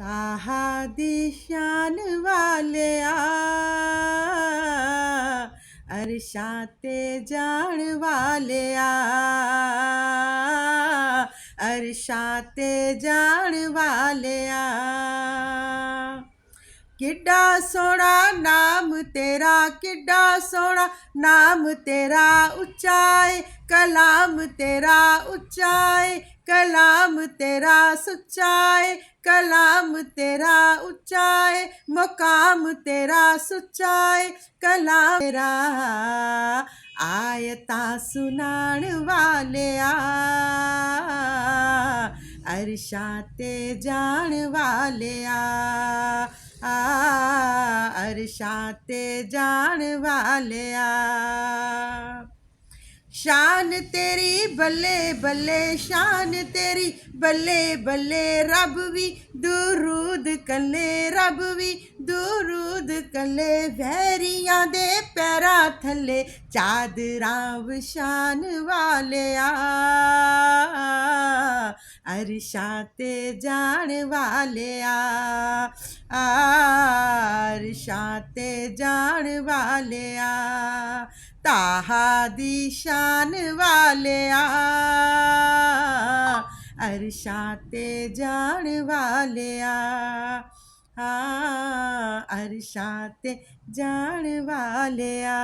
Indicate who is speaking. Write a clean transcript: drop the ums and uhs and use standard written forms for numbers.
Speaker 1: ताहा दी शान वालिया अरशां ते जान वालिया अरशां ते जान वालिया किड्डा सोहना नाम तेरा किड्डा सोहना नाम तेरा उच्चा है कलाम तेरा उच्चा है कलाम तेरा सुच्चा है कलाम तेरा उच्चा है मुकाम तेरा सुच्चा है कलाम तेरा आयता सुनाण वालिया अरशां ते जान वालिया अरशां ते जान वालिया शान तेरी बल्ले बल्ले शान तेरी बल्ले बल्ले रब भी दुरूद कल्ले रब भी दुरूद कल्ले वैरियां दे पैरां थल्ले चादरां विछान वालिया अरशां ते जान वालिया अरशां ते जान वालिया ताहा दी शान वालिया अरशां ते जान वालिया अरशां ते जान वालिया।